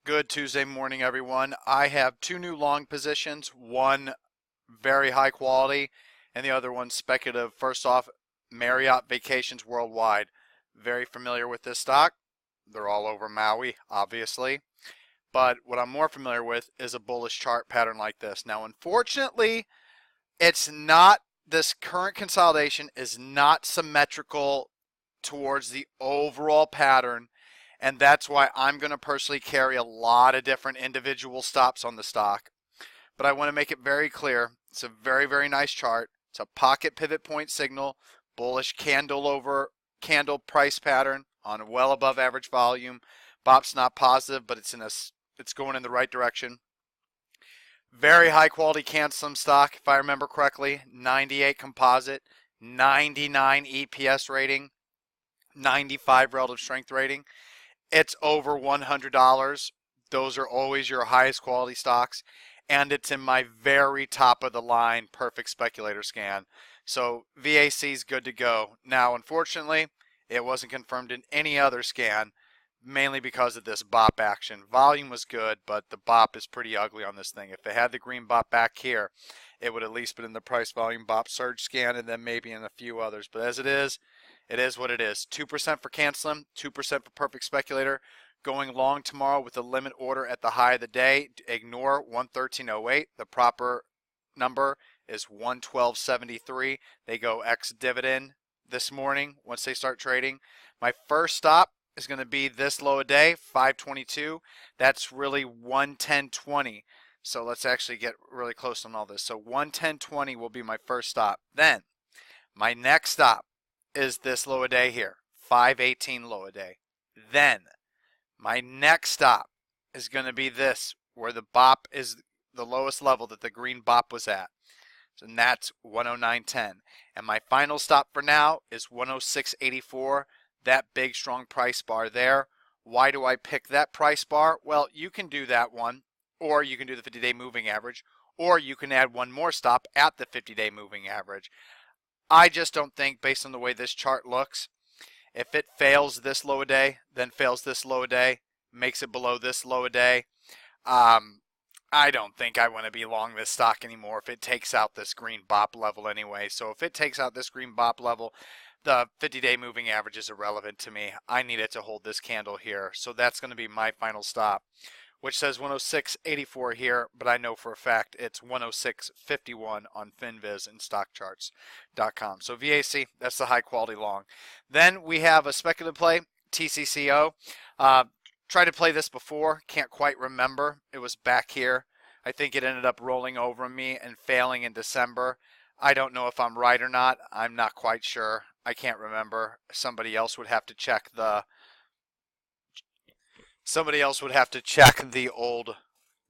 Good Tuesday morning, everyone. I have two new long positions, one very high quality and the other one speculative. First off, Marriott Vacations Worldwide. Very familiar with this stock. They're all over Maui, obviously. But what I'm more familiar with is a bullish chart pattern like this. Now, unfortunately, it's not, this current consolidation is not symmetrical towards the overall pattern, and that's why I'm going to personally carry a lot of different individual stops on the stock. But I want to make it very clear, it's a very, very nice chart. It's a pocket pivot point signal, bullish candle over candle price pattern on well above average volume. BOP's not positive, but it's going in the right direction. Very high quality CanSlim stock, if I remember correctly. 98 composite, 99 EPS rating, 95 relative strength rating. It's over $100. Those are always your highest quality stocks. And it's in my very top of the line perfect speculator scan. So VAC is good to go. Now, unfortunately, it wasn't confirmed in any other scan, mainly because of this BOP action. Volume was good, but the BOP is pretty ugly on this thing. If it had the green BOP back here, it would at least been in the price volume BOP surge scan and then maybe in a few others. But as it is what it is. 2% for CanSlim, 2% for Perfect Speculator. Going long tomorrow with a limit order at the high of the day. Ignore 113.08. The proper number is 112.73. They go ex-dividend this morning once they start trading. My first stop is going to be this low a day, 522. That's really 110.20. So let's actually get really close on all this. So 110.20 will be my first stop. Then my next stop is this low a day here, 518 low a day. Then my next stop is going to be this, where the BOP is the lowest level that the green BOP was at. And that's 109.10. And my final stop for now is 106.84, that big strong price bar there. Why do I pick that price bar? Well, you can do that one, or you can do the 50-day moving average, or you can add one more stop at the 50-day moving average. I just don't think, based on the way this chart looks, if it fails this low a day, then fails this low a day, makes it below this low a day, I don't think I want to be long this stock anymore if it takes out this green BOP level anyway. So if it takes out this green BOP level, the 50-day moving average is irrelevant to me. I need it to hold this candle here. So that's going to be my final stop, which says 106.84 here, but I know for a fact it's 106.51 on FinViz and StockCharts.com. So VAC, that's the high quality long. Then we have a speculative play, TCCO. Tried to play this before, can't quite remember. It was back here. I think it ended up rolling over me and failing in December. I don't know if I'm right or not. I'm not quite sure. I can't remember. Somebody else would have to check the old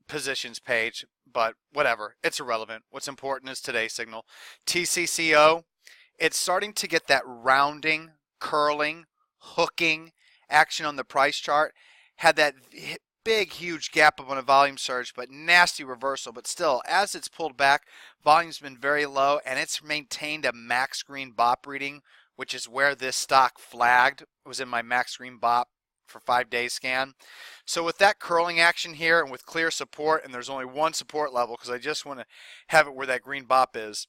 positions page, but whatever. It's irrelevant. What's important is today's signal. TCCO, it's starting to get that rounding, curling, hooking action on the price chart. Had that big, huge gap up on a volume surge, but nasty reversal. But still, as it's pulled back, volume's been very low, and it's maintained a max green BOP reading, which is where this stock flagged. It was in my max green BOP for 5-day scan. So with that curling action here and with clear support, and there's only one support level because I just want to have it where that green BOP is,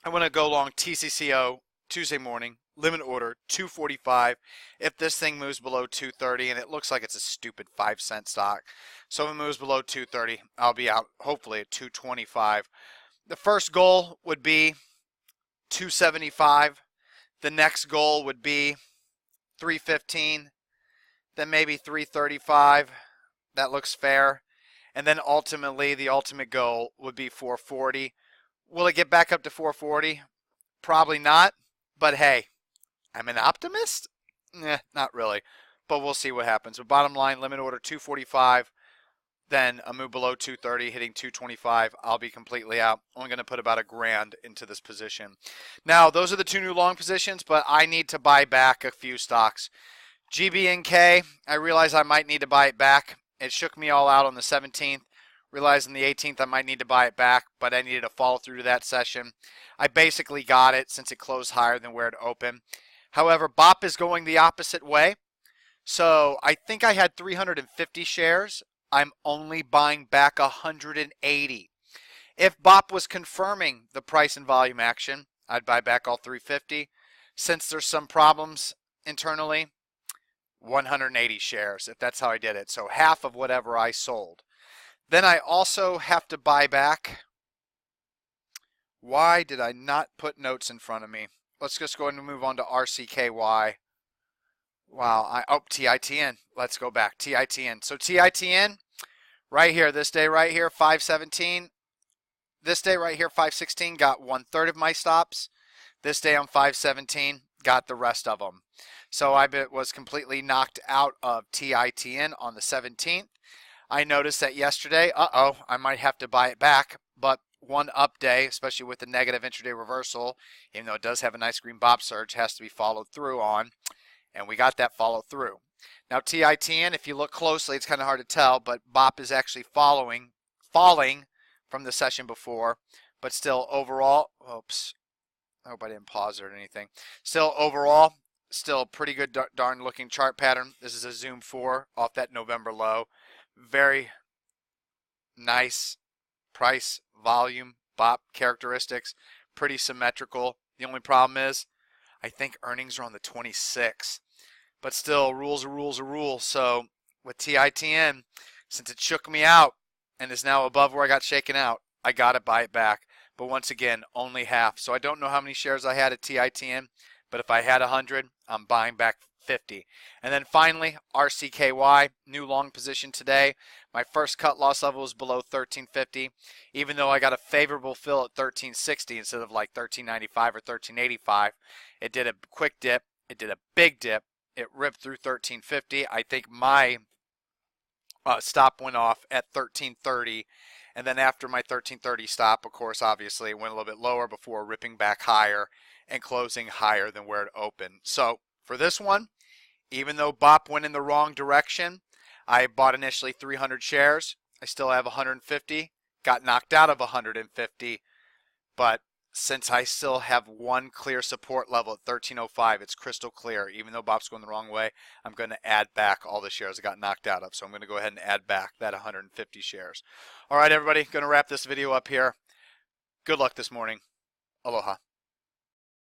I want to go long TCCO Tuesday morning, limit order 245. If this thing moves below 230, and it looks like it's a stupid 5-cent stock, so if it moves below 230, I'll be out hopefully at 225. The first goal would be 275. The next goal would be 315. Then maybe 335. That looks fair. And then ultimately, the ultimate goal would be 440. Will it get back up to 440? Probably not. But hey, I'm an optimist? Not really. But we'll see what happens. But bottom line, limit order 245. Then a move below 230, hitting 225. I'll be completely out. Only going to put about $1,000 into this position. Now, those are the two new long positions, but I need to buy back a few stocks. GBNK, I realize I might need to buy it back. It shook me all out on the 17th. Realized on the 18th I might need to buy it back, but I needed to follow through to that session. I basically got it since it closed higher than where it opened. However, BOP is going the opposite way. So I think I had 350 shares I'm only buying back 180. If BOP was confirming the price and volume action, I'd buy back all 350. Since there's some problems internally, 180 shares, if that's how I did it. So half of whatever I sold. Then I also have to buy back. Why did I not put notes in front of me? Let's just go ahead and move on to RCKY. Wow, TITN. Let's go back. TITN. So TITN, right here, this day right here, 517. This day right here, 516, got 1/3 of my stops. This day on 517, got the rest of them. So I was completely knocked out of TITN on the 17th. I noticed that yesterday, I might have to buy it back, but one up day, especially with the negative intraday reversal, even though it does have a nice green BOP surge, has to be followed through on, and we got that follow through. Now TITN, if you look closely, it's kind of hard to tell, but BOP is actually falling from the session before, but still overall, oops, I hope I didn't pause or anything. Still overall, still pretty good darn looking chart pattern. This is a Zoom 4 off that November low. Very nice price, volume, BOP characteristics, pretty symmetrical. The only problem is I think earnings are on the 26th, but still rules are rules are rules. So with TITN, since it shook me out and is now above where I got shaken out, I got to buy it back. But once again, only half. So I don't know how many shares I had at TITN, but if I had 100, I'm buying back 50. And then finally, RCKY, new long position today. My first cut loss level was below 1350, even though I got a favorable fill at 1360 instead of like 1395 or 1385. It did a quick dip. It did a big dip. It ripped through 1350. I think my stop went off at 1330. And then after my 1330 stop, of course, obviously, it went a little bit lower before ripping back higher and closing higher than where it opened. So for this one, even though BOP went in the wrong direction, I bought initially 300 shares. I still have 150. Got knocked out of 150. But since I still have one clear support level at 1305, it's crystal clear. Even though BOP's going the wrong way, I'm going to add back all the shares I got knocked out of. So I'm going to go ahead and add back that 150 shares. All right, everybody, going to wrap this video up here. Good luck this morning. Aloha.